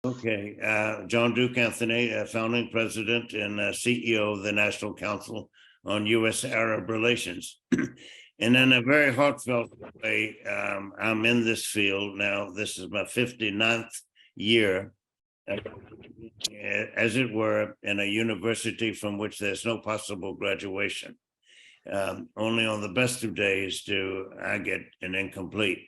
Okay, John Duke Anthony, founding president and CEO of the National Council on U.S.-Arab Relations. And in a very heartfelt way, I'm in this field now. This is my 59th year, as it were, in a university from which there's no possible graduation. Only on the best of days do I get an incomplete.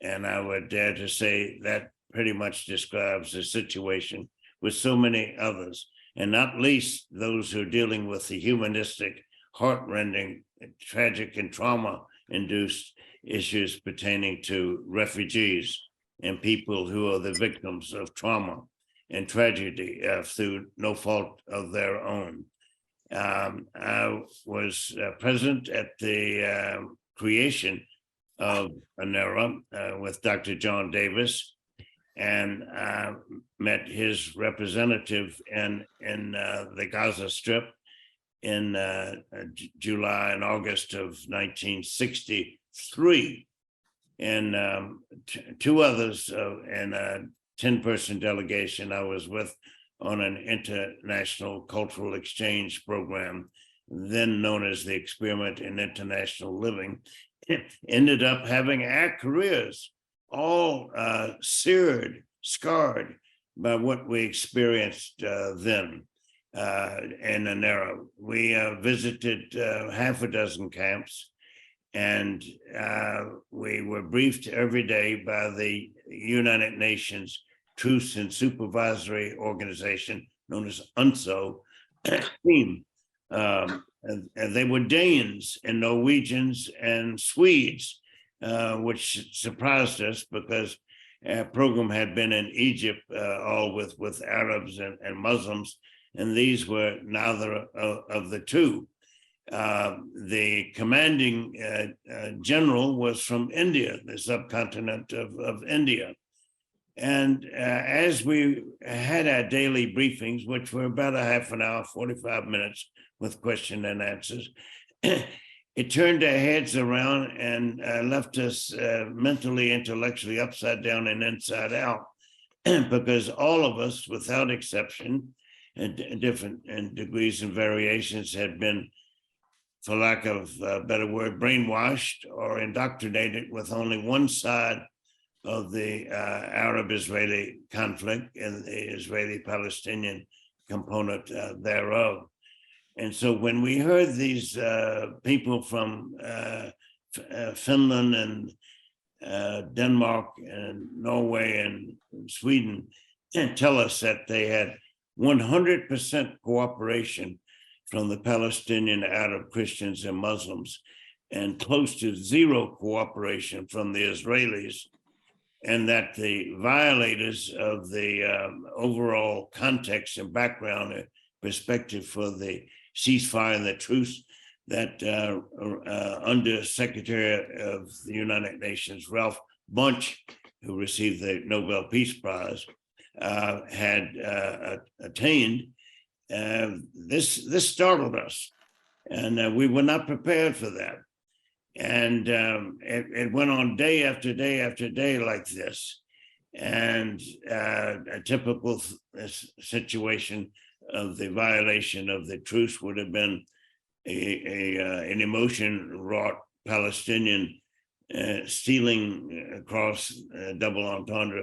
And I would dare to say that pretty much describes the situation with so many others, and not least those who are dealing with the humanistic, heartrending, tragic, and trauma-induced issues pertaining to refugees and people who are the victims of trauma and tragedy through no fault of their own. I was present at the creation of Anera with Dr. John Davis, and met his representative in the Gaza Strip in July and August of 1963, and two others in a 10-person delegation I was with on an international cultural exchange program, then known as the Experiment in International Living, ended up having our careers all scarred by what we experienced then in Anera. We visited half a dozen camps, and we were briefed every day by the United Nations Truce and Supervisory Organization, known as UNSO, team. And they were Danes and Norwegians and Swedes, which surprised us because our program had been in Egypt, all with Arabs and Muslims, and these were neither of the two. The commanding general was from India, the subcontinent of India. And as we had our daily briefings, which were about a half an hour, 45 minutes with question and answers, it turned our heads around and left us mentally, intellectually upside down and inside out, because all of us, without exception, different degrees and variations, had been, for lack of a better word, brainwashed or indoctrinated with only one side of the Arab-Israeli conflict and the Israeli-Palestinian component thereof. And so when we heard these people from Finland and Denmark and Norway and Sweden tell us that they had 100% cooperation from the Palestinian Arab Christians and Muslims, and close to zero cooperation from the Israelis, and that the violators of the overall context and background and perspective for the ceasefire and the truce that Under Secretary of the United Nations, Ralph Bunche, who received the Nobel Peace Prize, had attained, this startled us, and we were not prepared for that. And it went on day after day after day like this. And a typical situation of the violation of the truce would have been an emotion-wrought Palestinian stealing across double entendre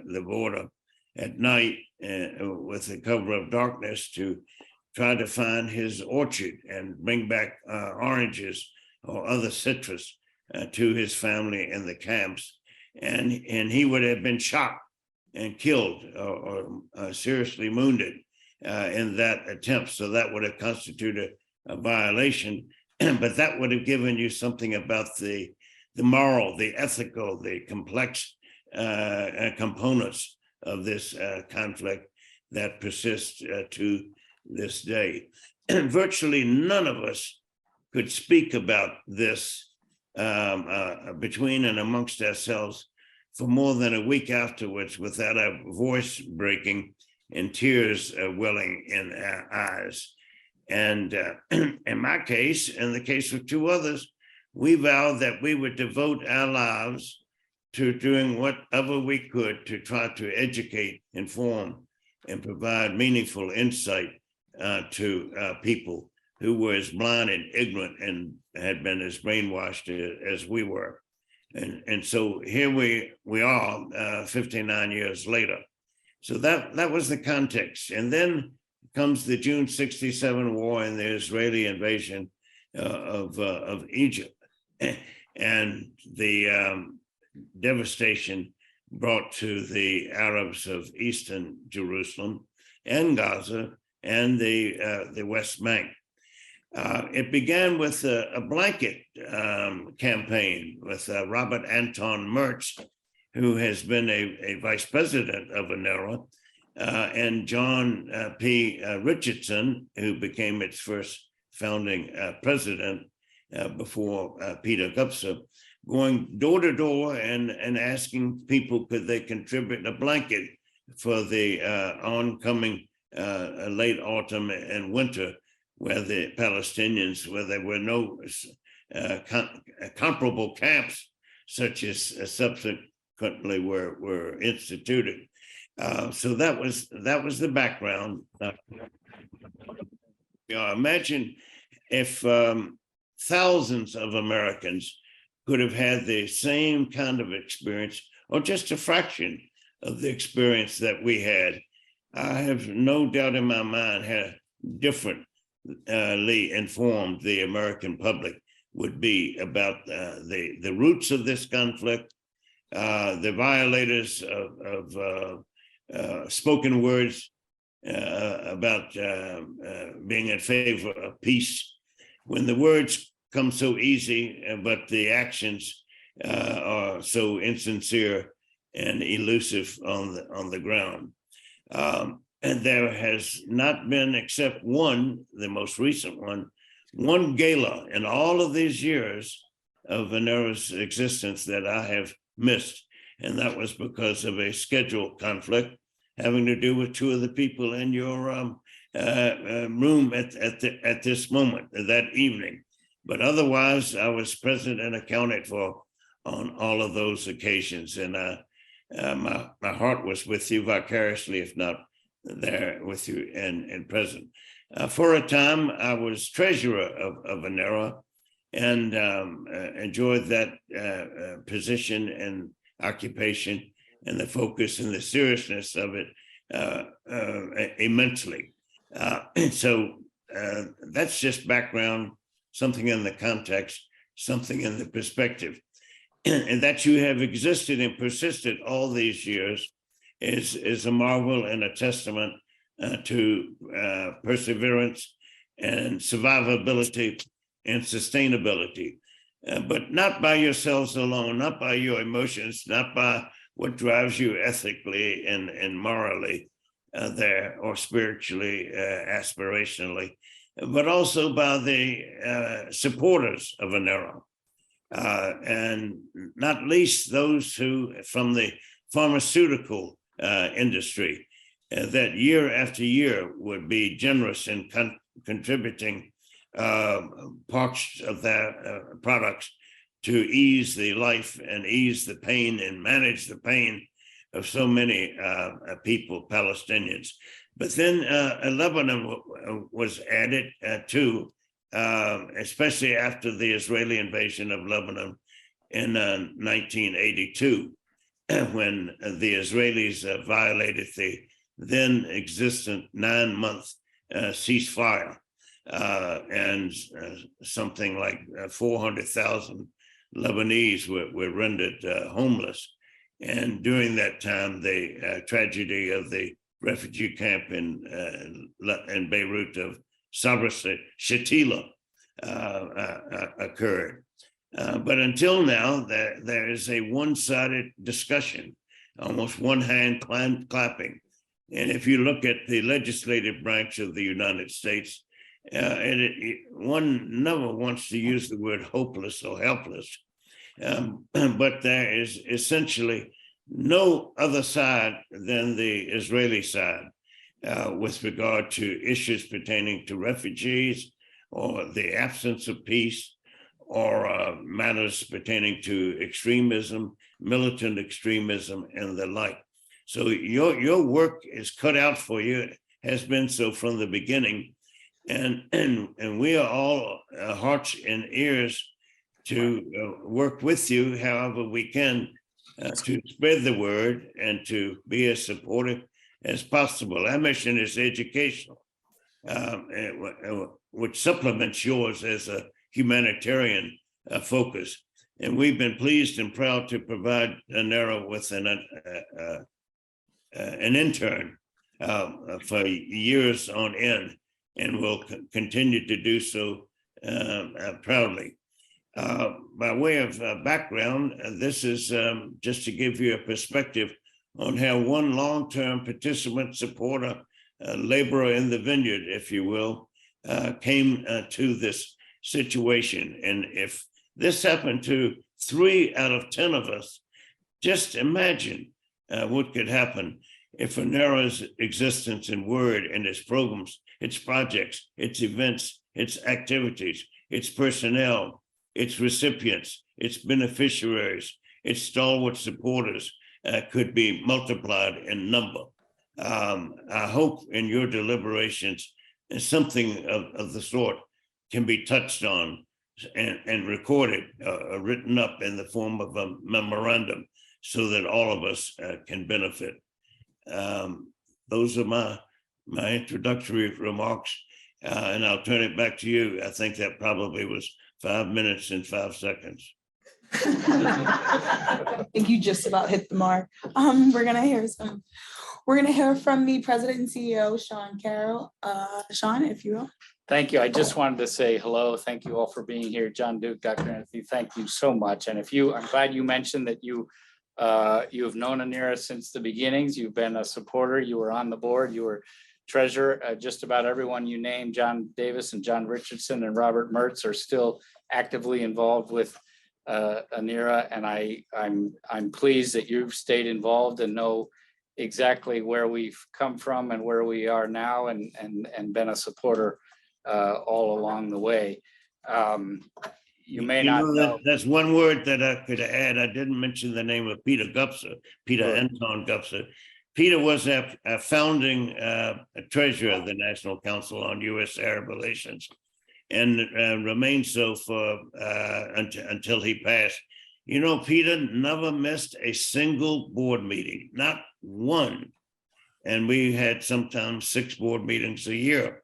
the border at night with the cover of darkness to try to find his orchard and bring back oranges or other citrus to his family in the camps. And he would have been shot and killed or seriously wounded in that attempt. So that would have constituted a violation, but that would have given you something about the moral, the ethical, the complex components of this conflict that persists to this day. And virtually none of us could speak about this between and amongst ourselves for more than a week afterwards without our voice breaking and tears welling in our eyes. And in my case, in the case of two others, we vowed that we would devote our lives to doing whatever we could to try to educate, inform, and provide meaningful insight to people who were as blind and ignorant and had been as brainwashed as we were. And so here we are 59 years later. So that was the context. And then comes the June 67 war and the Israeli invasion of Egypt, and the devastation brought to the Arabs of Eastern Jerusalem and Gaza and the West Bank. It began with a blanket campaign with Robert Anton Mertz, who has been a vice president of Anera, and John P. Richardson, who became its first founding president before Peter Gupser, going door to door and asking people could they contribute a blanket for the oncoming late autumn and winter, where the Palestinians, where there were no comparable camps such as subsequently were instituted. So that was the background. Imagine if thousands of Americans could have had the same kind of experience, or just a fraction of the experience that we had. I have no doubt in my mind how differently informed the American public would be about the roots of this conflict, the violators of spoken words about being in favor of peace, when the words come so easy, but the actions are so insincere and elusive on the ground. And there has not been, except one, the most recent one gala in all of these years of Anera's existence that I have missed. And that was because of a schedule conflict having to do with two of the people in your room at this moment, that evening. But otherwise, I was present and accounted for on all of those occasions. And my heart was with you vicariously, if not there with you and present. For a time, I was treasurer of Anera and enjoyed that position and occupation and the focus and the seriousness of it immensely. So that's just background, something in the context, something in the perspective. And that you have existed and persisted all these years is a marvel and a testament to perseverance and survivability and sustainability, but not by yourselves alone, not by your emotions, not by what drives you ethically and morally there, or spiritually, aspirationally, but also by the supporters of Anera, and not least those who, from the pharmaceutical industry, that year after year would be generous in contributing parts of their products to ease the life and ease the pain and manage the pain of so many people, Palestinians. But then Lebanon was added too, especially after the Israeli invasion of Lebanon in 1982, when the Israelis violated the then existent 9-month ceasefire, and something like 400,000 Lebanese were rendered homeless. And during that time, the tragedy of the refugee camp in Beirut of Sabra Shatila occurred. But until now, there is a one-sided discussion, almost one hand clapping. And if you look at the legislative branch of the United States, one never wants to use the word hopeless or helpless, but there is essentially no other side than the Israeli side with regard to issues pertaining to refugees or the absence of peace or matters pertaining to extremism, militant extremism, and the like. So your work is cut out for you, has been so from the beginning, and we are all hearts and ears to work with you however we can to spread the word and to be as supportive as possible. Our mission is educational, which supplements yours as a humanitarian focus. And we've been pleased and proud to provide Anera with an intern for years on end, and will continue to do so proudly. By way of background, this is just to give you a perspective on how one long-term participant, supporter, laborer in the vineyard, if you will, came to this situation. And if this happened to 3 out of 10 of us, just imagine what could happen if Anera's existence and word and its programs, its projects, its events, its activities, its personnel, its recipients, its beneficiaries, its stalwart supporters could be multiplied in number. I hope in your deliberations something of the sort can be touched on and recorded, written up in the form of a memorandum so that all of us can benefit. Those are my introductory remarks, and I'll turn it back to you. I think that probably was 5 minutes and 5 seconds. I think you just about hit the mark. We're gonna hear from the president and CEO, Sean Carroll. Sean, if you will. Thank you. I just wanted to say hello. Thank you all for being here. John Duke, Dr. Anthony, thank you so much. And I'm glad you mentioned that you have known Anera since the beginnings. You've been a supporter. You were on the board. You were treasurer. Just about everyone you named, John Davis and John Richardson and Robert Mertz, are still actively involved with Anera. And I'm pleased that you've stayed involved and know exactly where we've come from and where we are now, and been a supporter all along the way. You may not know. That's one word that I could add. I didn't mention the name of Peter Gupser, Peter Anton Gupser. Peter was a founding treasurer of the National Council on U.S. Arab Relations, and remained so for until he passed. You know, Peter never missed a single board meeting, not one. And we had sometimes 6 board meetings a year.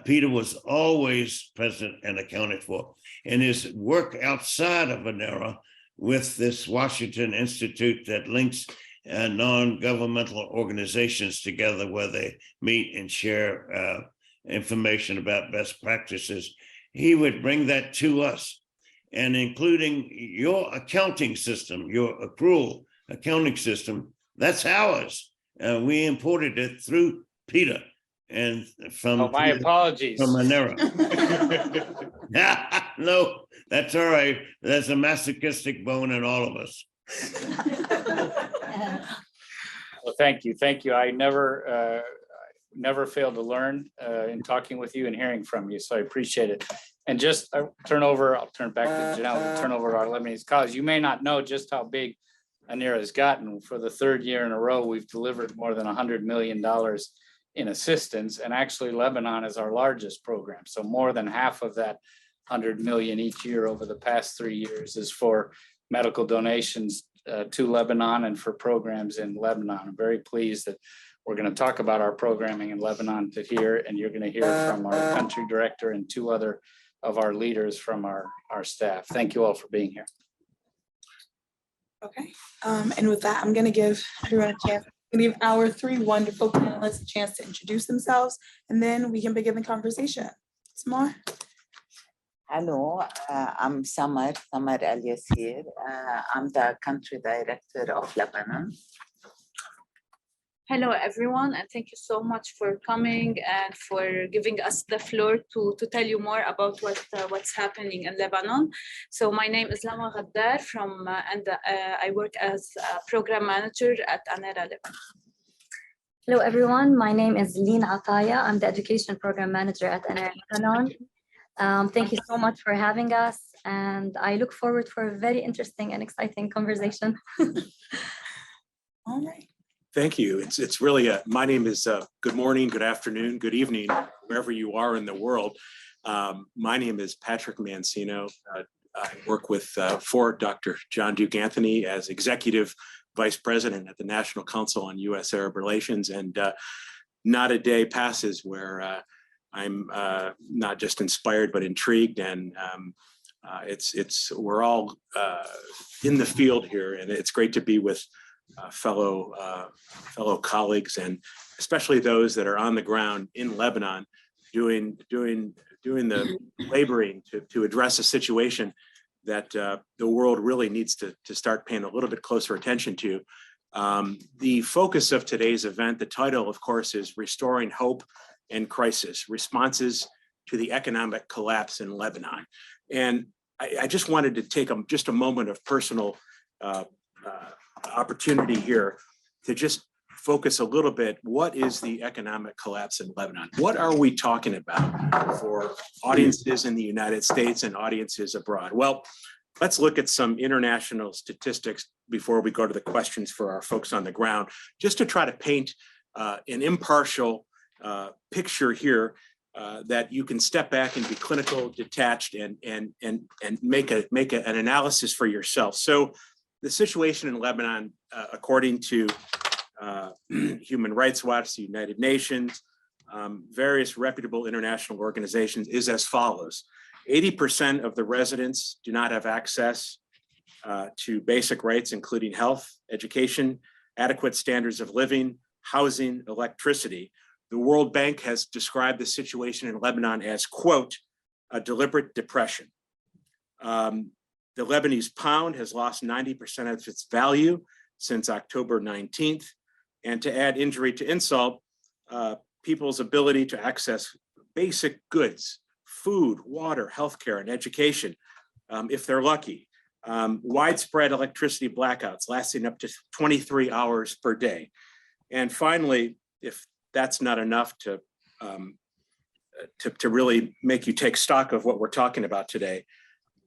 Peter was always present and accounted for. And his work outside of Anera with this Washington Institute that links non-governmental organizations together, where they meet and share information about best practices, he would bring that to us, and including your accounting system, your accrual accounting system, that's ours. We imported it through Peter. And from my apologies. From Anera. No, that's all right. There's a masochistic bone in all of us. Well, thank you. I never fail to learn in talking with you and hearing from you, so I appreciate it. And just I'll turn back to Janelle, turn over to our Lebanese colleagues. You may not know just how big Anera has gotten. For the 3rd year in a row, we've delivered more than $100 million in assistance, and actually Lebanon is our largest program. So more than half of that 100 million each year over the past 3 years is for medical donations to Lebanon and for programs in Lebanon. I'm very pleased that we're going to talk about our programming in Lebanon here, and you're going to hear from our country director and 2 other of our leaders from our staff. Thank you all for being here. Okay, and with that, I'm going to give everyone a chance. I'm going to give our 3 wonderful panelists a chance to introduce themselves, and then we can begin the conversation. Samar. Hello, I'm Samar Al Yassir. I'm the country director of Lebanon. Hello, everyone, and thank you so much for coming and for giving us the floor to tell you more about what's happening in Lebanon. So my name is Lama Ghaddar and I work as a program manager at Anera, Lebanon. Hello, everyone. My name is Lin Ataya. I'm the education program manager at Anera, Lebanon. Thank you so much for having us. and I look forward for a very interesting and exciting conversation. All right. Thank you. It's really my name is good morning, good afternoon, good evening, wherever you are in the world. My name is Patrick Mancino. I work with for Dr. John Duke Anthony as Executive Vice President at the National Council on U.S.-Arab Relations, and not a day passes where I'm not just inspired but intrigued, and we're all in the field here, and it's great to be with fellow colleagues, and especially those that are on the ground in Lebanon, doing the laboring to address a situation that the world really needs to start paying a little bit closer attention to. The focus of today's event, the title, of course, is Restoring Hope and Crisis: Responses to the Economic Collapse in Lebanon. And I just wanted to take just a moment of personal opportunity here to just focus a little bit. What is the economic collapse in Lebanon? What are we talking about for audiences in the United States and audiences abroad? Well, let's look at some international statistics before we go to the questions for our folks on the ground, just to try to paint an impartial picture here that you can step back and be clinical, detached, and make an analysis for yourself. So the situation in Lebanon, according to Human Rights Watch, the United Nations, various reputable international organizations, is as follows. 80% of the residents do not have access to basic rights, including health, education, adequate standards of living, housing, electricity. The World Bank has described the situation in Lebanon as, quote, a deliberate depression. The Lebanese pound has lost 90% of its value since October 19th. And to add injury to insult, people's ability to access basic goods, food, water, healthcare, and education, if they're lucky. Widespread electricity blackouts lasting up to 23 hours per day. And finally, if that's not enough to really make you take stock of what we're talking about today,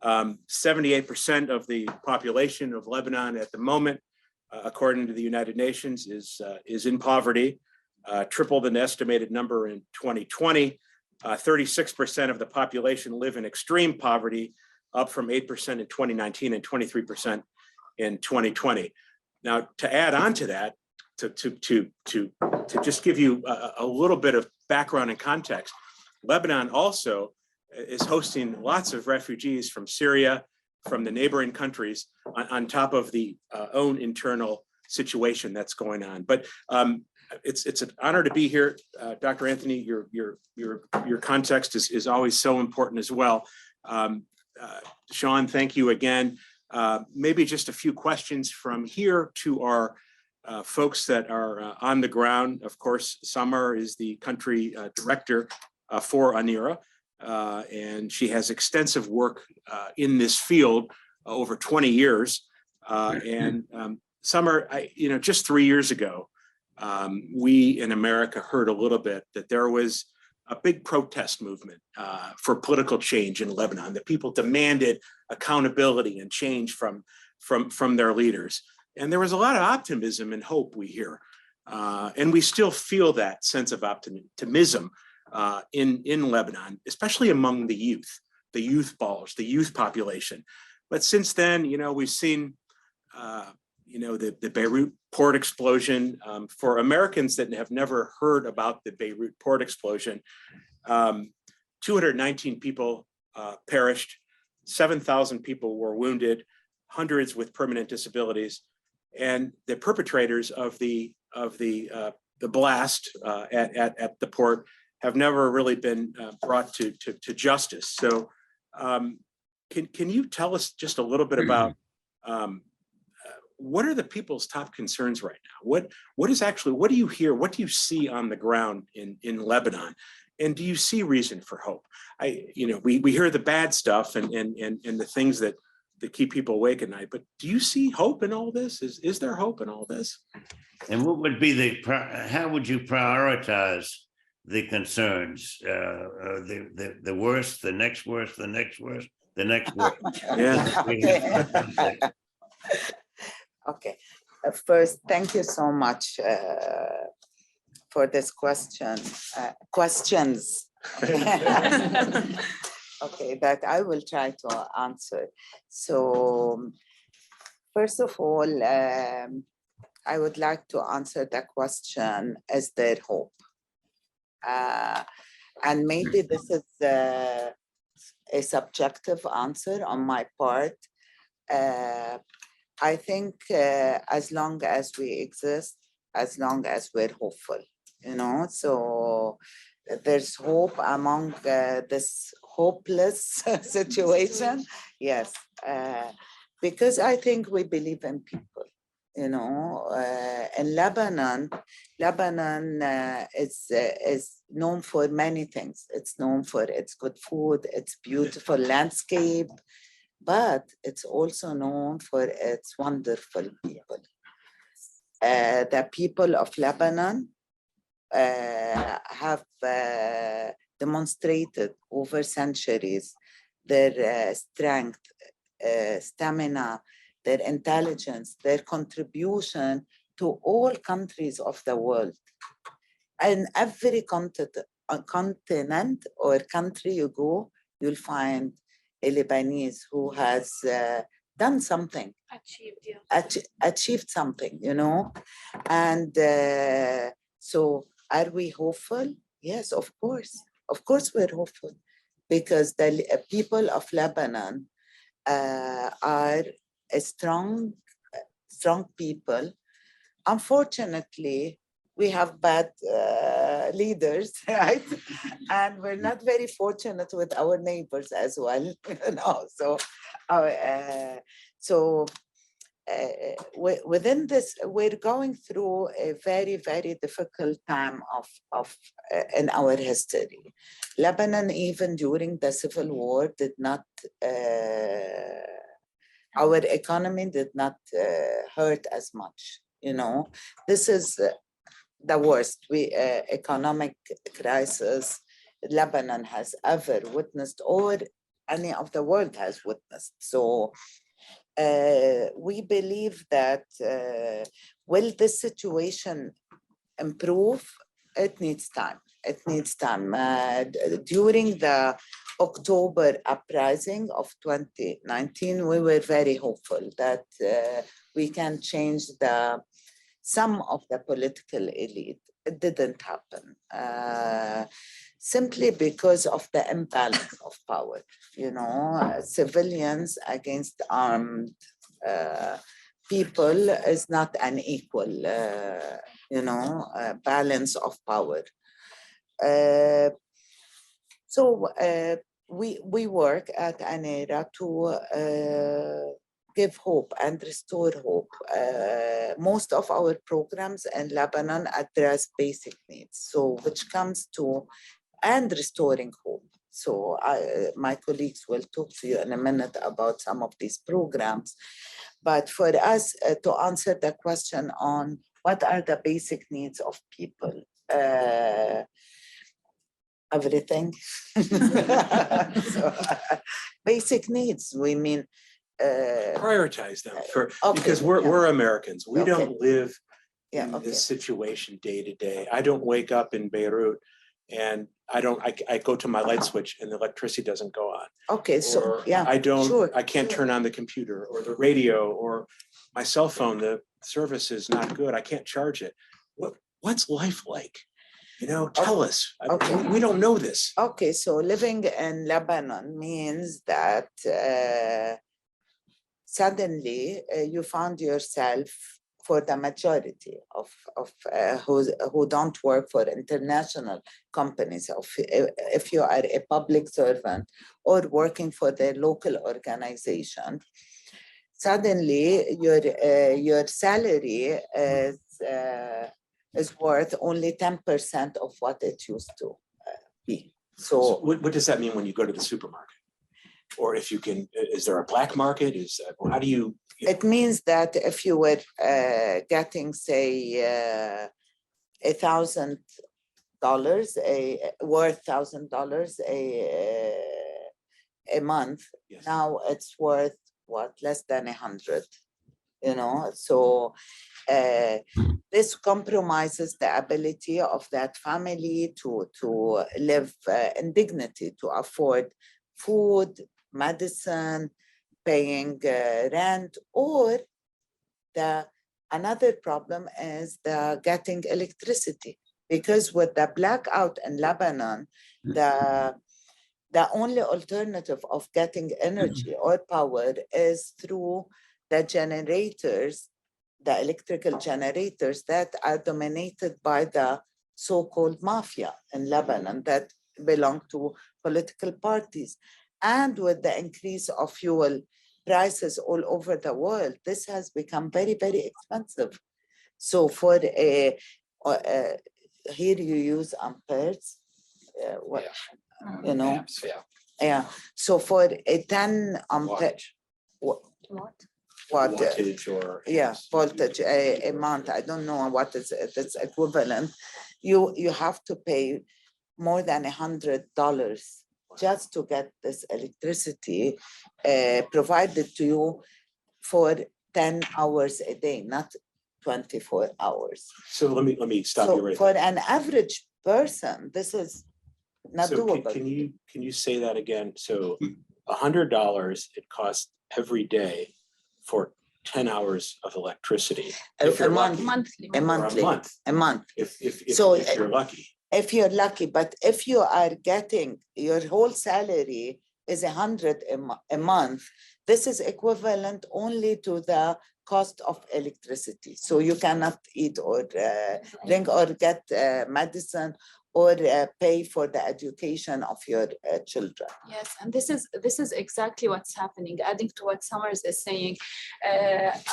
78% of the population of Lebanon at the moment, according to the United Nations, is in poverty, triple the estimated number in 2020. 36% of the population live in extreme poverty, up from 8% in 2019 and 23% in 2020. Now, to add on to that, to just give you a little bit of background and context, Lebanon also is hosting lots of refugees from Syria, from the neighboring countries, on top of the own internal situation that's going on. But it's an honor to be here, Dr. Anthony. Your context is always so important as well. Sean, thank you again. Maybe just a few questions from here to our folks that are on the ground. Of course, Samar is the country director for Anera, and she has extensive work in this field over 20 years. And Samar, just 3 years ago, we in America heard a little bit that there was a big protest movement for political change in Lebanon, that people demanded accountability and change from their leaders. And there was a lot of optimism and hope, we hear. And we still feel that sense of optimism in Lebanon, especially among the youth bulge, the youth population. But since then, we've seen, the Beirut port explosion. For Americans that have never heard about the Beirut port explosion, 219 people perished, 7,000 people were wounded, hundreds with permanent disabilities, and the perpetrators of the blast at the port have never really been brought to justice. So can you tell us just a little bit about what are the people's top concerns right now? What do you hear? What do you see on the ground in Lebanon? And do you see reason for hope? We hear the bad stuff and the things that keep people awake at night, but do you see hope in all this? Is there hope in all this? And what would be how would you prioritize the concerns? The worst, the next worst, the next worst, the next word. Yeah. Okay. First, thank you so much for this question. Questions. Okay, that I will try to answer. So, first of all, I would like to answer the question: is there hope? And maybe this is a subjective answer on my part. I think as long as we exist, as long as we're hopeful, so there's hope among this hopeless situation. Yes, because I think we believe in people. In Lebanon is known for many things. It's known for its good food, its beautiful landscape, but it's also known for its wonderful people. The people of Lebanon have demonstrated over centuries their strength, stamina, their intelligence, their contribution to all countries of the world. In every continent or country you go, you'll find a Lebanese who has done something, achieved something, And so are we hopeful? Yes, of course. Of course we're hopeful, because the people of Lebanon are a strong people. Unfortunately, we have bad leaders, right? And we're not very fortunate with our neighbors as well, So within this, we're going through a very, very difficult time in our history. Lebanon, even during the civil war, did not. Our economy did not hurt as much. This is the worst economic crisis Lebanon has ever witnessed, or any of the world has witnessed. So we believe that will this situation improve? It needs time. It needs time. During the October uprising of 2019, we were very hopeful that we can change some of the political elite. It didn't happen, simply because of the imbalance of power. Civilians against armed people is not an equal, balance of power. So we work at Anera to give hope and restore hope. Most of our programs in Lebanon address basic needs, so which comes to and restoring hope. So my colleagues will talk to you in a minute about some of these programs. But for us to answer the question on what are the basic needs of people, everything. So, basic needs, we mean prioritize them because okay, we're Americans. We okay. don't live Yeah, in okay. this situation day to day. I don't wake up in Beirut and I go to my light switch and the electricity doesn't go on. Okay, so Or yeah, I can't turn on the computer or the radio or my cell phone. The service is not good. I can't charge it. What's life like? Tell us. Okay. We don't know this. Okay, so living in Lebanon means that suddenly you found yourself, for the majority of who don't work for international companies, if you are a public servant or working for their local organization, suddenly your salary is worth only 10% of what it used to be. So what does that mean when you go to the supermarket? Or if you can, is there a black market? How do you? It means that if you were getting, say, $1,000, worth $1,000 a month. Yes. Now it's worth what, less than 100, you know? So this compromises the ability of that family to live in dignity, to afford food, medicine, paying rent, or another problem is the getting electricity, because with the blackout in Lebanon, the only alternative of getting energy or power is through the generators, the electrical generators that are dominated by the so-called mafia in Lebanon that belong to political parties. And with the increase of fuel prices all over the world, this has become very, very expensive. So for here you use amperes, you know, Amps, yeah. yeah. So for a 10 ampere, Wattage. What? what? Wattage or. Yeah, voltage a month. I don't know what is its equivalent. You have to pay more than $100 just to get this electricity provided to you for 10 hours a day, not 24 hours. So let me stop you So right for there. an average person, this is not So doable. can you say that again? So $100 it costs every day for 10 hours of electricity. If A you're month. lucky. Monthly. A Or monthly, month. a month. If So, you're lucky. If you're lucky, but if you are getting your whole salary is 100 a month, this is equivalent only to the cost of electricity. So you cannot eat or drink or get medicine or pay for the education of your children. Yes, and this is exactly what's happening. Adding to what Summers is saying,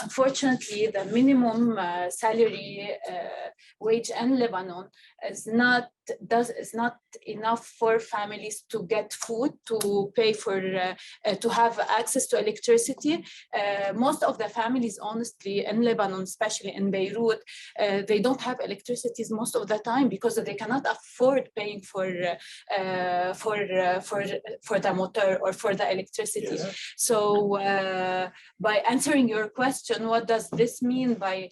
unfortunately, the minimum salary wage in Lebanon is not enough for families to get food, to pay for to have access to electricity. Most of the families, honestly, in Lebanon, especially in Beirut, they don't have electricity most of the time because they cannot afford paying for the motor or for the electricity. Yes. So by answering your question, what does this mean by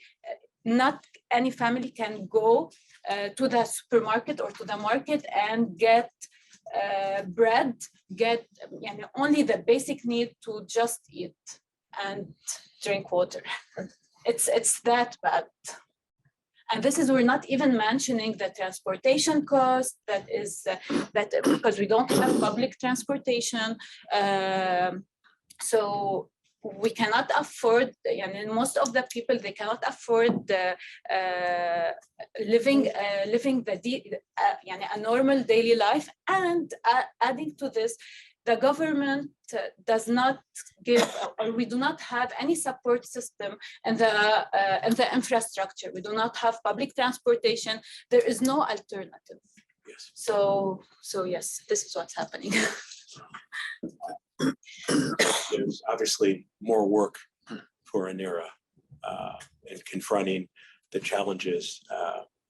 not any family can go to the supermarket or to the market and get bread, get only the basic need to just eat and drink water. It's that bad. And this is, we're not even mentioning the transportation cost that is, that because we don't have public transportation. So we cannot afford, and most of the people, they cannot afford living a normal daily life. And adding to this, the government does not give, or we do not have any support system in the infrastructure. We do not have public transportation. There is no alternative. Yes. So yes, this is what's happening. There's obviously more work for Anera in confronting the challenges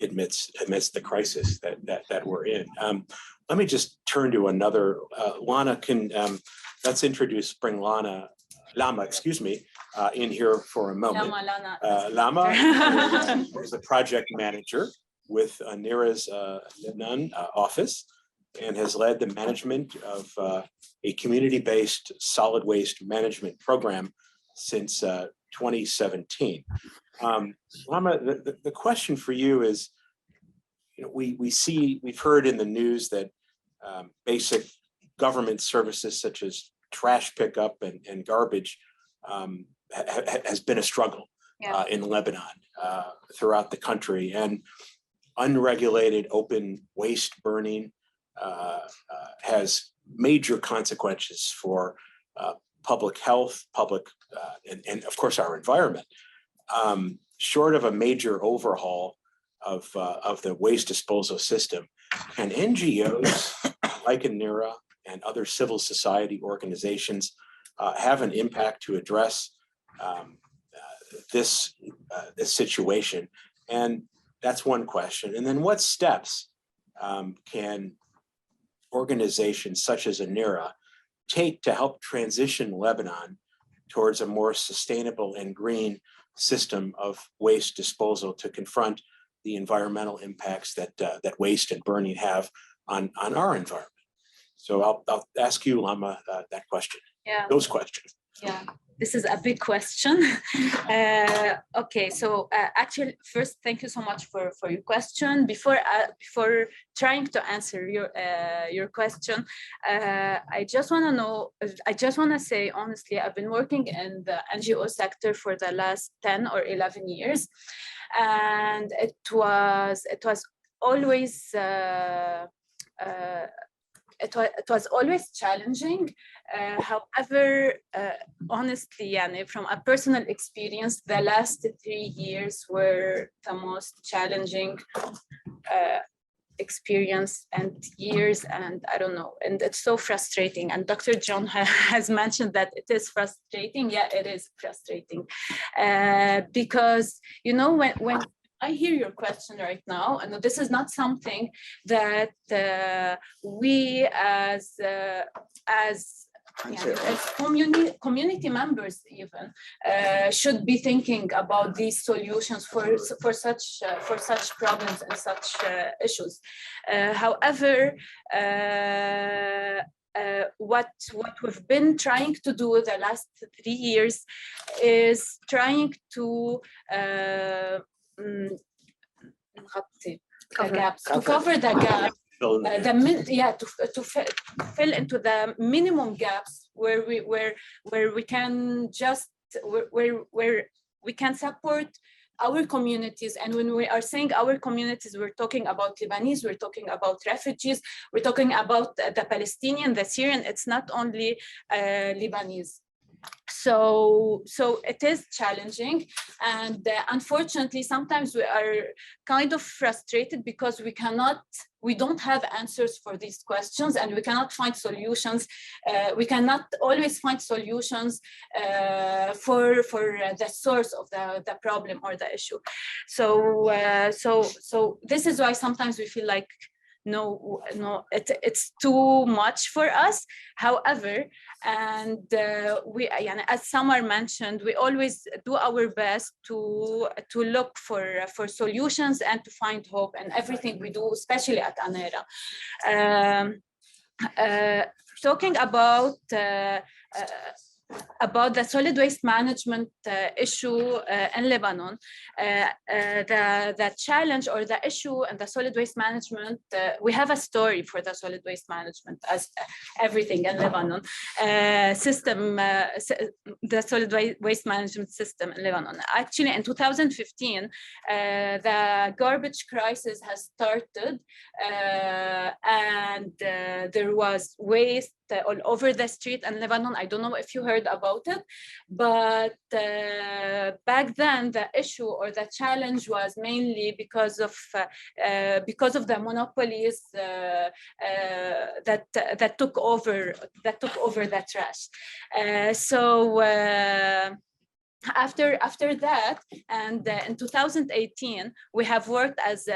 amidst the crisis that we're in. Let me just turn to another. Lana, let's bring Lama, in here for a moment. Lama is a project manager with Anera's Lebanon office and has led the management of a community-based solid waste management program since 2017. Lama, the question for you is, we've heard in the news that basic government services such as trash pickup and garbage has been a struggle in Lebanon throughout the country, and unregulated open waste burning has major consequences for public health, and of course our environment. Short of a major overhaul of the waste disposal system, can NGOs like Anera and other civil society organizations have an impact to address this situation? And that's one question. And then what steps can organizations such as Anera take to help transition Lebanon towards a more sustainable and green system of waste disposal to confront the environmental impacts that waste and burning have on our environment? So I'll ask you, Lama, that question. Yeah. Those questions. Yeah, this is a big question. Okay, so actually, first, thank you so much for your question. Before trying to answer your question, I just want to say honestly, I've been working in the NGO sector for the last 10 or 11 years, and it was always. It was always challenging. However, honestly, from a personal experience, the last 3 years were the most challenging experience and years, and I don't know, and it's so frustrating. And Dr. John has mentioned that it is frustrating. Yeah, it is frustrating because, you know, when I hear your question right now, and this is not something that we as community members even should be thinking about these solutions for such problems and such issues. However, what we've been trying to do the last 3 years is trying to cover the gaps, to fill into the minimum gaps where we can just where we can support our communities. And when we are saying our communities, we're talking about Lebanese, we're talking about refugees, we're talking about the Palestinian, the Syrian. It's not only Lebanese. So it is challenging, and unfortunately sometimes we are kind of frustrated because we don't have answers for these questions, and we cannot find solutions. We cannot always find solutions for the source of the problem or the issue. So this is why sometimes we feel like no, it's too much for us. However, and we, as Samar mentioned, we always do our best to look for solutions and to find hope in everything we do, especially at Anera. Talking about the solid waste management issue in Lebanon, the challenge or the issue in the solid waste management, we have a story for the solid waste management as everything in Lebanon. The solid waste management system in Lebanon. Actually, in 2015, the garbage crisis has started, and there was waste all over the street in Lebanon. I don't know if you heard about it, but back then the issue or the challenge was mainly because of the monopolies that took over the trash. After that, and in 2018, we have worked as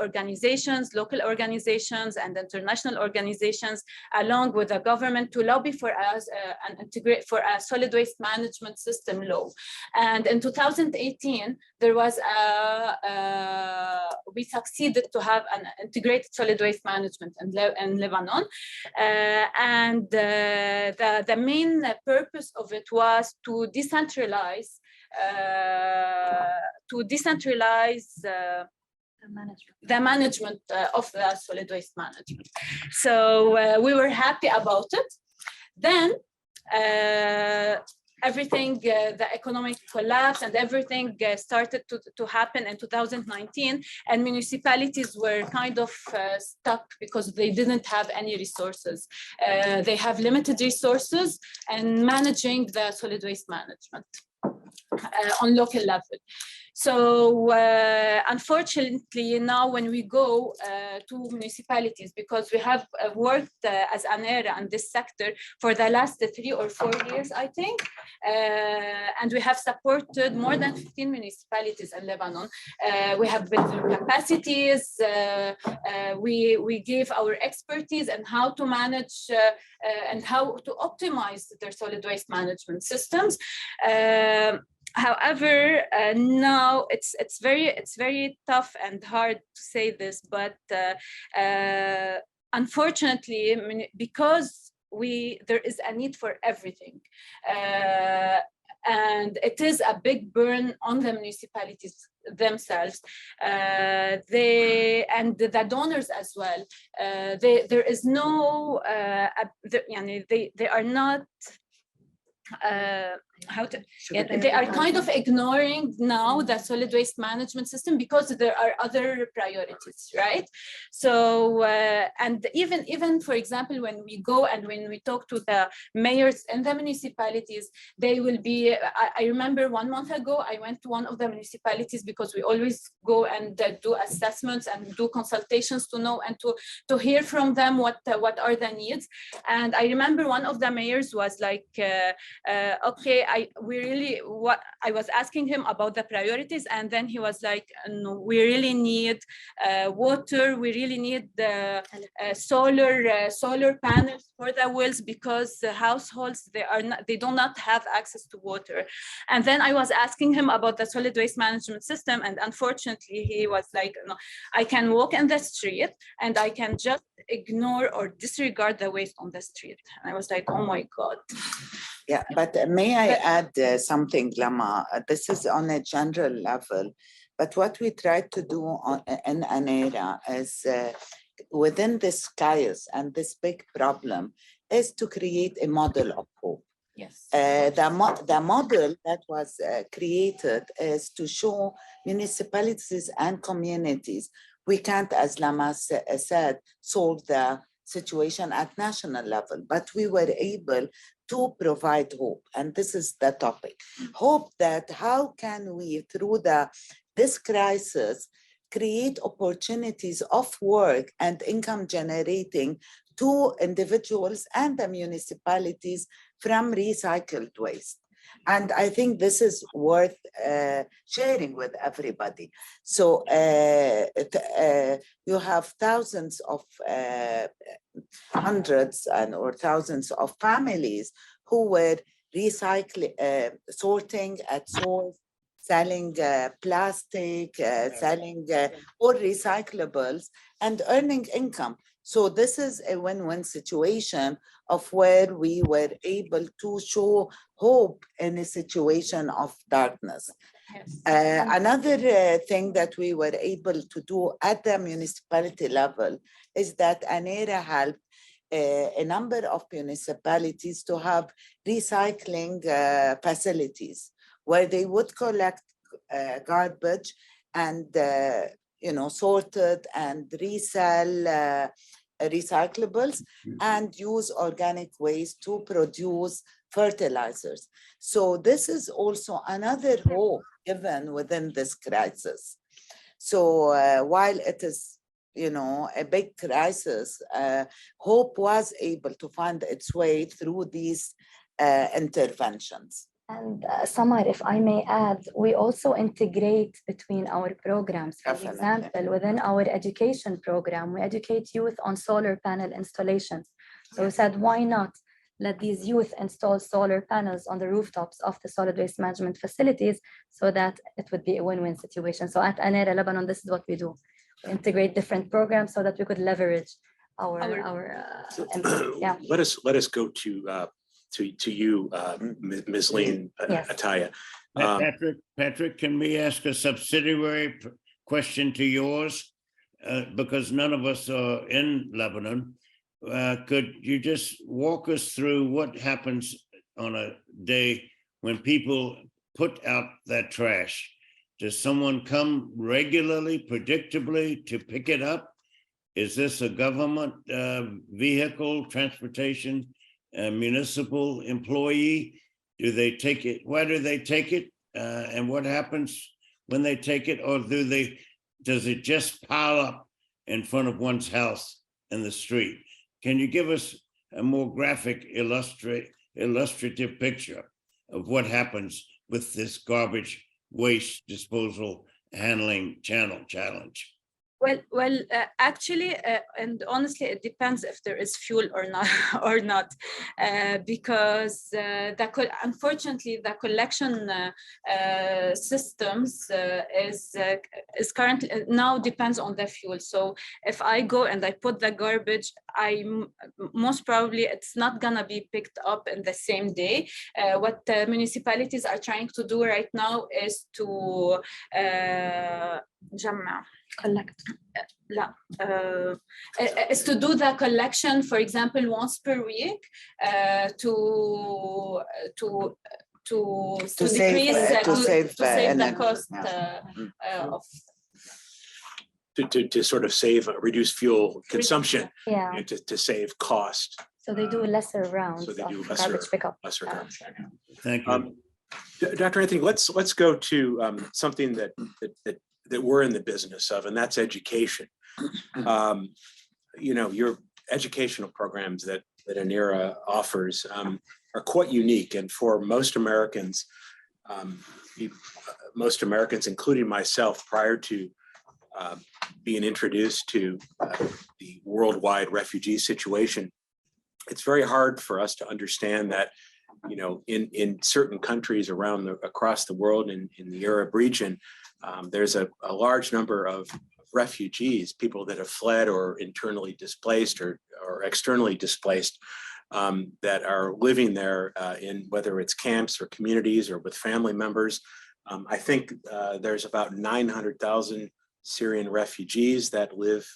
organizations, local organizations, and international organizations, along with the government, to lobby for us and integrate for a solid waste management system law. And in 2018, there was we succeeded to have an integrated solid waste management in Lebanon, and the main purpose of it was to decentralize the management of the solid waste management. So we were happy about it. Then everything, the economic collapse and everything started to happen in 2019, and municipalities were kind of stuck because they didn't have any resources. They have limited resources in managing the solid waste management. on local level. So unfortunately, now when we go to municipalities, because we have worked as Anera in this sector for the last 3 or 4 years, I think, and we have supported more than 15 municipalities in Lebanon. We have built their capacities. We gave our expertise and how to manage and how to optimize their solid waste management systems. However, now it's very tough and hard to say this, but unfortunately, because there is a need for everything, and it is a big burn on the municipalities themselves. And the donors as well. There is no, they are not. They are kind of ignoring now the solid waste management system because there are other priorities, right? So and even for example, when we go and when we talk to the mayors in the municipalities, they will be. I remember 1 month ago I went to one of the municipalities because we always go and do assessments and do consultations to know and to hear from them what are the needs. And I remember one of the mayors was like, okay, I was asking him about the priorities, and then he was like, no, we really need water, we really need the solar panels for the wells, because the households they do not have access to water. And then I was asking him about the solid waste management system, and unfortunately he was like, no, I can walk in the street and I can just ignore or disregard the waste on the street. And I was like, oh my God. Yeah, but may I add something, Lama? This is on a general level, but what we try to do in Anera is within this chaos and this big problem is to create a model of hope. Yes. The model that was created is to show municipalities and communities we can't, as Lama said, solve the situation at national level, but we were able to provide hope. And this is the topic. Hope that how can we, through this crisis, create opportunities of work and income generating to individuals and the municipalities from recycled waste. And I think this is worth sharing with everybody. So you have thousands of hundreds or thousands of families who were recycling, sorting at source, selling plastic, selling or recyclables and earning income. So this is a win-win situation of where we were able to show hope in a situation of darkness. Yes. Another thing that we were able to do at the municipality level is that Anera helped a number of municipalities to have recycling facilities where they would collect garbage and sort it and resell recyclables and use organic waste to produce fertilizers. So this is also another hope given within this crisis. So while it is, a big crisis, hope was able to find its way through these interventions. And Samar, if I may add, we also integrate between our programs. For Definitely. example, within our education program, we educate youth on solar panel installations. So we said, why not let these youth install solar panels on the rooftops of the solid waste management facilities so that it would be a win-win situation. So at Anera, Lebanon, this is what we do. We integrate different programs so that we could leverage yeah. Let us go to you, Ms. Lean Yes. Ataya. Patrick, can we ask a subsidiary question to yours? Because none of us are in Lebanon. Could you just walk us through what happens on a day when people put out that trash? Does someone come regularly, predictably to pick it up? Is this a government vehicle, transportation, a municipal employee? Do they take it? Where do they take it? and what happens when they take it, or does it just pile up in front of one's house in the street? Can you give us a more graphic, illustrative picture of what happens with this garbage waste disposal handling challenge? Well, actually, and honestly, it depends if there is fuel or not, because unfortunately the collection systems is currently now depends on the fuel. So if I go and I put the garbage, most probably it's not gonna be picked up in the same day. What the municipalities are trying to do right now is to Collect. is to do the collection, for example, once per week, to decrease save the energy, cost yeah. of To sort of reduce fuel consumption, Yeah. and to save cost. So they do lesser rounds So they do of lesser- garbage pickup. Lesser garbage. Thank you. Dr. Anthony, let's go to something that we're in the business of, and that's education. Your educational programs that Anera offers are quite unique, and for most Americans, including myself, prior to being introduced to the worldwide refugee situation, it's very hard for us to understand that, in certain countries across the world, in the Arab region, there's a large number of refugees, people that have fled or internally displaced or externally displaced, that are living there in whether it's camps or communities or with family members. I think there's about 900,000 Syrian refugees that live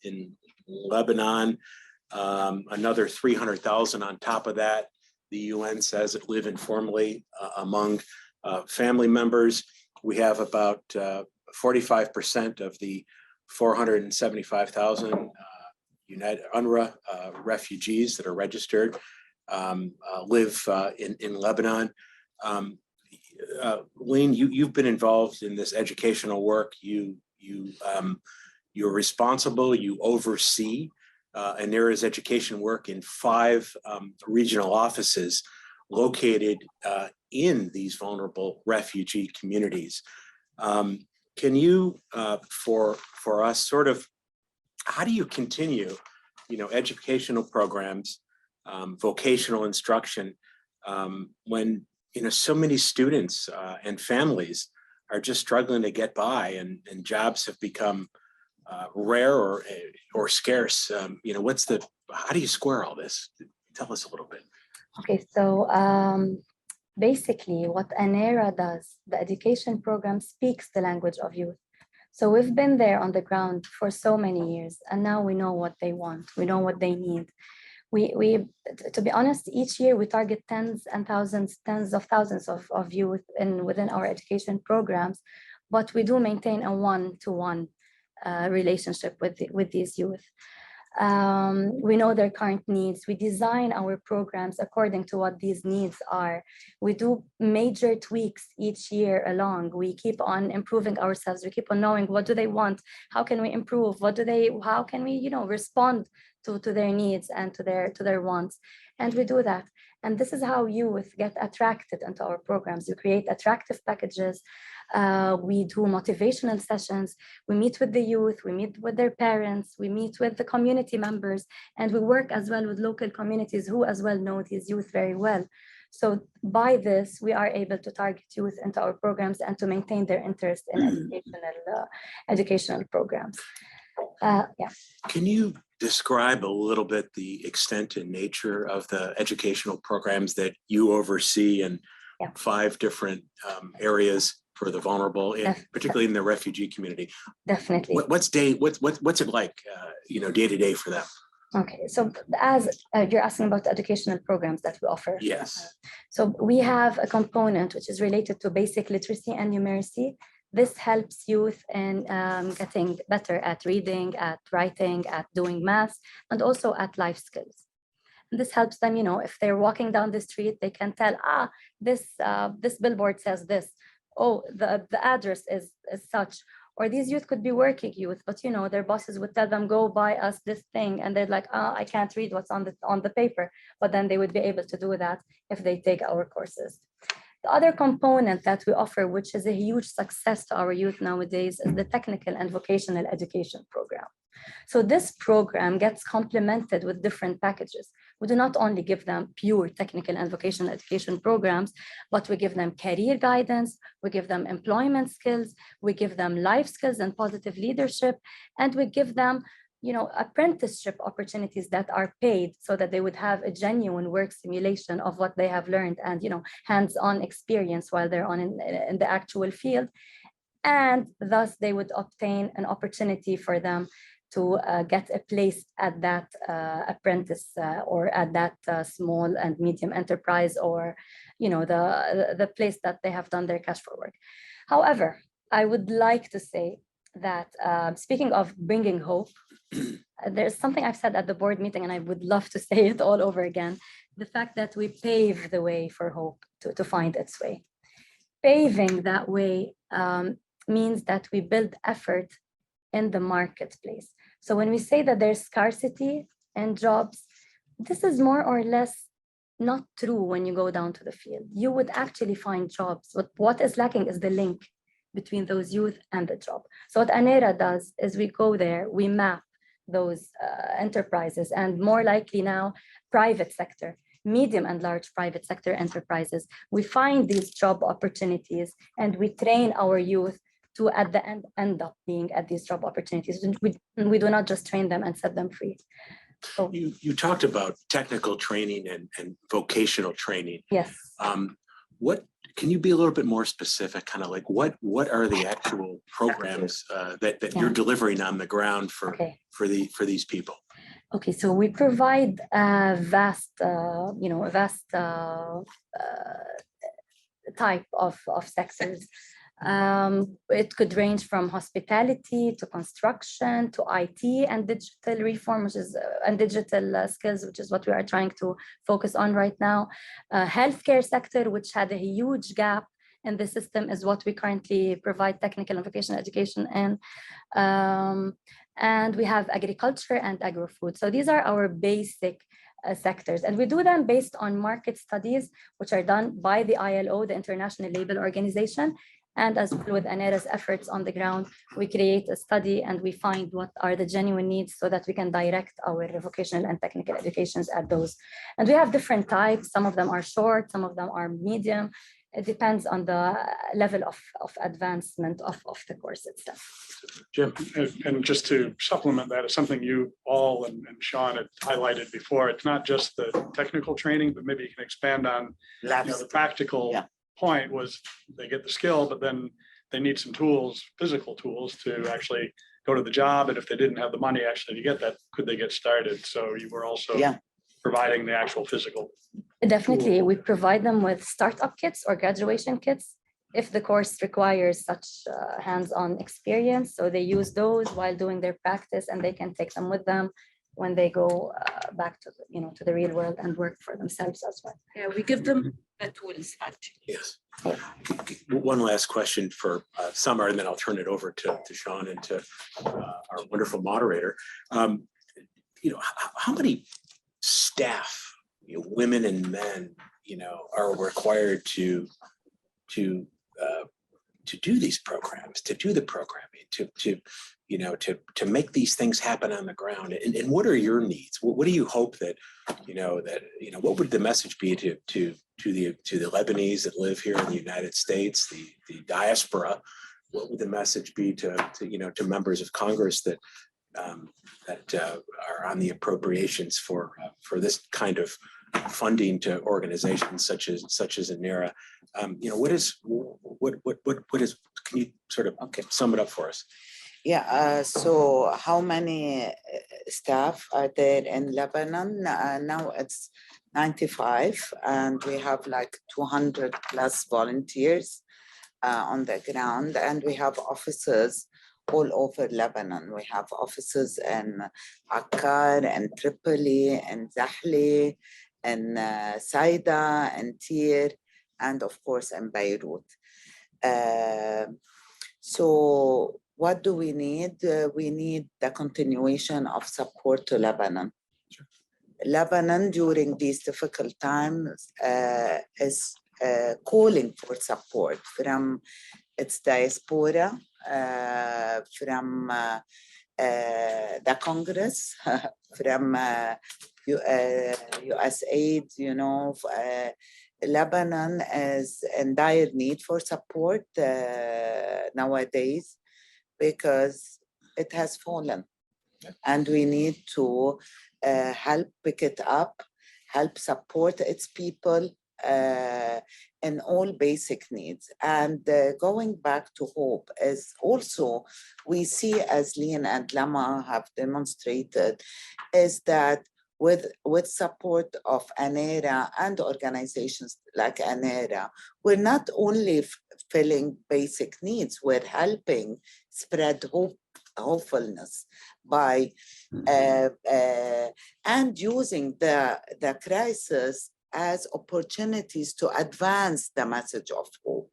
in Lebanon, another 300,000 on top of that. The UN says that live informally among family members. We have about 45% of the 475,000 UNRWA refugees that are registered live in Lebanon. Lean, you've been involved in this educational work. You're responsible. You oversee Anera's education work in 5 regional offices located in these vulnerable refugee communities. Can you, for us, sort of, how do you continue, educational programs, vocational instruction, when so many students and families are just struggling to get by, and jobs have become rare or scarce? How do you square all this? Tell us a little bit. Okay, so basically what Anera does, the education program speaks the language of youth. So we've been there on the ground for so many years, and now we know what they want. We know what they need. To be honest, each year we target tens of thousands of youth within our education programs, but we do maintain a one-to-one relationship with these youth. We know their current needs. We design our programs according to what these needs are. We do major tweaks each year along. We keep on improving ourselves. We keep on knowing what do they want, how can we improve, how can we respond to their needs and to their wants. And we do that. And this is how youth get attracted into our programs. We create attractive packages. We do motivational sessions. We meet with the youth, we meet with their parents, we meet with the community members, and we work as well with local communities who as well know these youth very well. So by this, we are able to target youth into our programs and to maintain their interest in educational programs. Yeah. Can you describe a little bit the extent and nature of the educational programs that you oversee in 5 different areas for the vulnerable, particularly in the refugee community? Definitely. What's it like, day to day for them? Okay, so as you're asking about the educational programs that we offer. Yes. So we have a component which is related to basic literacy and numeracy. This helps youth in getting better at reading, at writing, at doing math, and also at life skills. And this helps them, if they're walking down the street, they can tell, this billboard says this. oh, the address is such. Or these youth could be working youth, but their bosses would tell them, go buy us this thing. And they're like, I can't read what's on the paper. But then they would be able to do that if they take our courses. The other component that we offer, which is a huge success to our youth nowadays, is the technical and vocational education program. So this program gets complemented with different packages. We do not only give them pure technical and vocational education programs, but we give them career guidance, we give them employment skills, we give them life skills and positive leadership, and we give them apprenticeship opportunities that are paid so that they would have a genuine work simulation of what they have learned and, hands-on experience while they're in the actual field. And thus they would obtain an opportunity for them to get a place at that apprentice or at that small and medium enterprise, or the place that they have done their cash for work. However, I would like to say that speaking of bringing hope, there's something I've said at the board meeting, and I would love to say it all over again: the fact that we pave the way for hope to find its way. Paving that way means that we build effort in the marketplace. So when we say that there's scarcity in jobs, this is more or less not true when you go down to the field. You would actually find jobs, but what is lacking is the link between those youth and the job. So what Anera does is we go there, we map those enterprises, and more likely now, private sector, medium and large private sector enterprises. We find these job opportunities and we train our youth to at the end up being at these job opportunities. We do not just train them and set them free. So, you talked about technical training and vocational training. yes. What can you be a little bit more specific? Kind of like what are the actual programs that you're delivering on the ground for these people? Okay, so we provide a vast type of sectors. It could range from hospitality to construction to IT and digital reform, and digital skills, which is what we are trying to focus on right now. Healthcare sector, which had a huge gap in the system, is what we currently provide technical and vocational education in. And we have agriculture and agri-food. So these are our basic sectors, and we do them based on market studies, which are done by the ILO, the International Labour Organization. And as well with Anera's efforts on the ground, we create a study and we find what are the genuine needs so that we can direct our vocational and technical educations at those. And we have different types. Some of them are short, some of them are medium. It depends on the level of advancement of the course itself. Jim. And just to supplement that, is something you all and Sean had highlighted before. It's not just the technical training, but maybe you can expand on the practical point. Was they get the skill, but then they need some tools, physical tools, to actually go to the job. And if they didn't have the money actually to get that, could they get started? So you were also providing the actual physical. Definitely, we provide them with startup kits or graduation kits if the course requires such hands-on experience. So they use those while doing their practice, and they can take them with them when they go back to to the real world and work for themselves as well. Yeah, we give them the tools actually. Yes. One last question for Summer, and then I'll turn it over to Sean and to our wonderful moderator. How many staff, women and men, are required to do these programs, to do the programming, to make these things happen on the ground? And what are your needs? What do you hope that what would the message be to the Lebanese that live here in the United States, the diaspora? What would the message be to members of Congress that are on the appropriations for this kind of funding to organizations such as Anera? What is? Can you sort of sum it up for us? Yeah, so how many staff are there in Lebanon? Now it's 95, and we have like 200 plus volunteers on the ground, and we have offices all over Lebanon. We have offices in Akkar and Tripoli and Zahli and Saida and Tyre, and of course in Beirut. So what do we need? We need the continuation of support to Lebanon. Lebanon during these difficult times is calling for support from its diaspora, from the Congress, from USAID, you know. Lebanon is in dire need for support nowadays because it has fallen. And we need to help pick it up, help support its people in all basic needs. And going back to hope is also, we see, as Lean and Lama have demonstrated, is that with support of Anera and organizations like Anera, we're not only filling basic needs, we're helping spread hopefulness by and using the crisis as opportunities to advance the message of hope.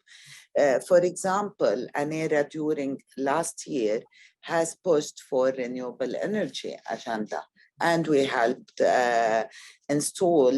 For example, Anera during last year has pushed for renewable energy agenda, and we helped install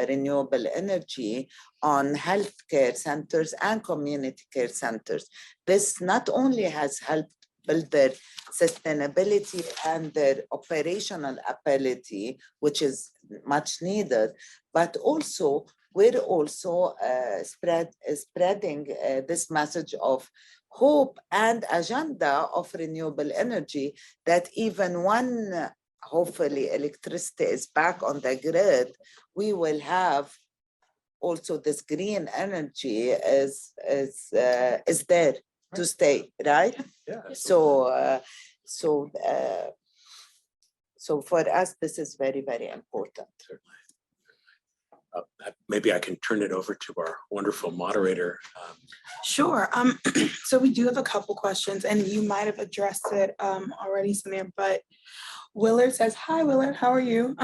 renewable energy on healthcare centers and community care centers. This not only has helped build their sustainability and their operational ability, which is much needed, but also we're also spreading this message of hope and agenda of renewable energy, that even when hopefully electricity is back on the grid, we will have also this green energy is there to stay, right? Yeah. So for us, this is very, very important. Maybe I can turn it over to our wonderful moderator. Sure. So we do have a couple questions, and you might have addressed it already, Samir, but Willard says, hi, Willard, how are you?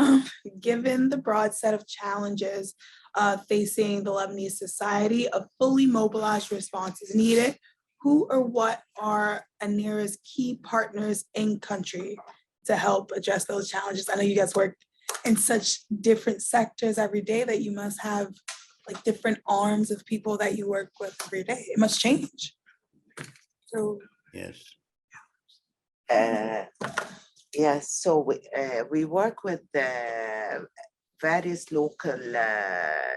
Given the broad set of challenges facing the Lebanese society, a fully mobilized response is needed. Who or what are Anera's key partners in country to help address those challenges? I know you guys work in such different sectors every day that you must have like different arms of people that you work with every day. It must change. So Yes. Yes, so we work with various local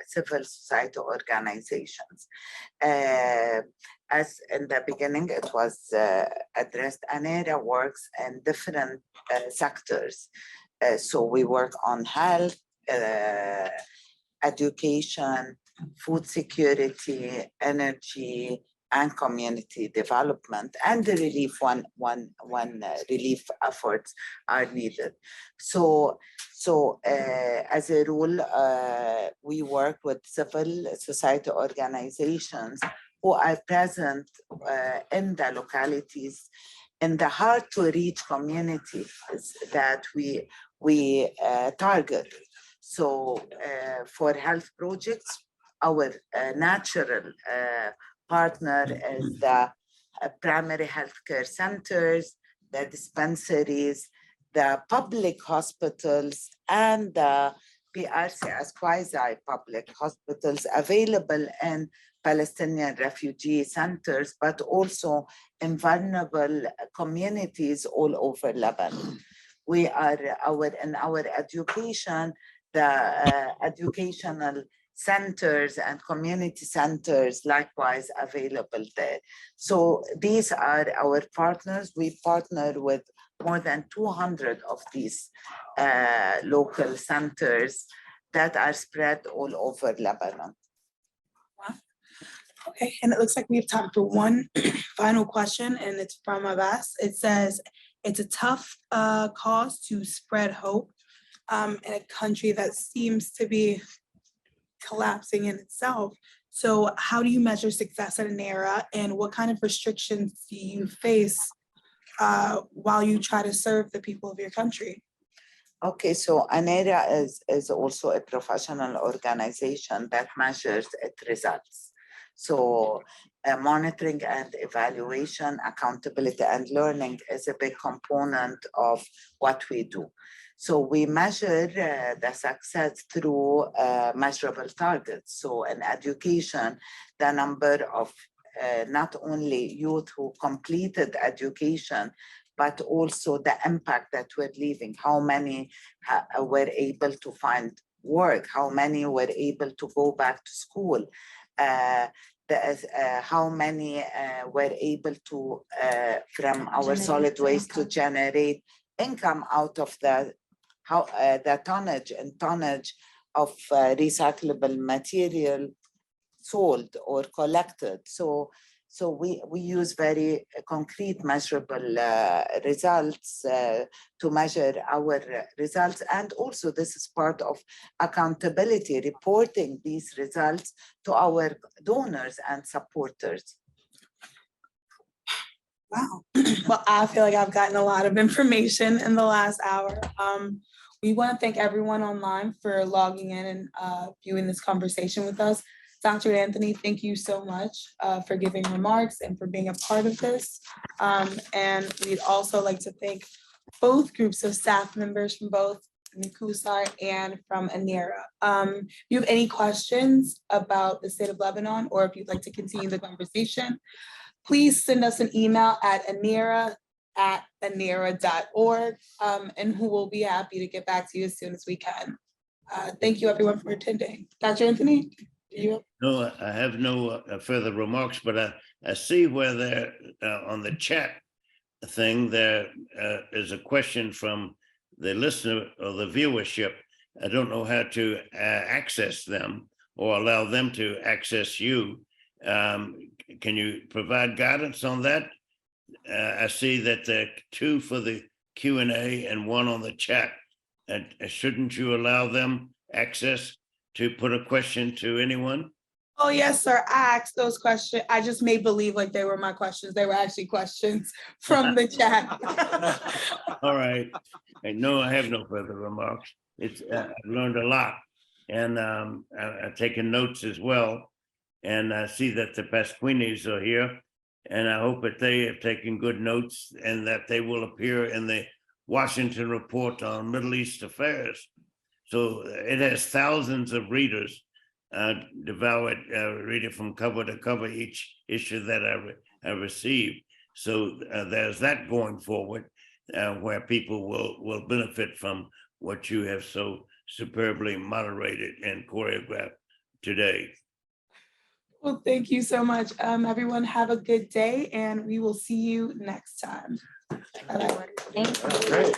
civil society organizations. As in the beginning, it was addressed, Anera works in different sectors. So we work on health, education, food security, energy, and community development, and the relief one relief efforts are needed. So as a rule, we work with civil society organizations who are present in the localities, in the hard to reach communities that we target. So for health projects, our natural partner is the primary healthcare centers, the dispensaries, the public hospitals, and the PRC as quasi-public hospitals available in Palestinian refugee centers, but also in vulnerable communities all over Lebanon. We are in our education, the educational centers and community centers likewise available there. So these are our partners. We partner with more than 200 of these local centers that are spread all over Lebanon. wow. Okay, and it looks like we have time for one final question, and it's from Abbas. It says, it's a tough cause to spread hope in a country that seems to be collapsing in itself. So how do you measure success at Anera, and what kind of restrictions do you face while you try to serve the people of your country? Okay, so Anera is also a professional organization that measures its results. So monitoring and evaluation, accountability and learning is a big component of what we do. So we measure the success through measurable targets. So in education, the number of not only youth who completed education, but also the impact that we're leaving, how many were able to find work, how many were able to go back to school, how many were able to, from our Generate solid waste to income. generate income out of the tonnage of recyclable material sold or collected. So we use very concrete measurable results to measure our results. And also this is part of accountability, reporting these results to our donors and supporters. Wow. Well, I feel like I've gotten a lot of information in the last hour. We want to thank everyone online for logging in and viewing this conversation with us. Dr. Anthony, thank you so much for giving remarks and for being a part of this. And we'd also like to thank both groups of staff members from both Nukusar and from Anera. If you have any questions about the state of Lebanon, or if you'd like to continue the conversation, please send us an email at anera@anera.org, and who will be happy to get back to you as soon as we can. Thank you everyone for attending. Dr. Anthony, do you? No, I have no further remarks, but I see where there on the chat thing, there is a question from the listener or the viewership. I don't know how to access them or allow them to access you. Can you provide guidance on that? I see that there are 2 for the Q&A and 1 on the chat. Shouldn't you allow them access to put a question to anyone? Oh, yes, sir. I asked those questions. I just made believe like they were my questions. They were actually questions from the chat. All right. No, I have no further remarks. I've learned a lot, and I've taken notes as well. And I see that the Pasquinis are here, and I hope that they have taken good notes and that they will appear in the Washington Report on Middle East Affairs. So it has thousands of readers. Devour it, read it from cover to cover, each issue that I receive. So there's that going forward, where people will benefit from what you have so superbly moderated and choreographed today. Well, thank you so much. Everyone have a good day, and we will see you next time. Bye-bye. Thank you. Great.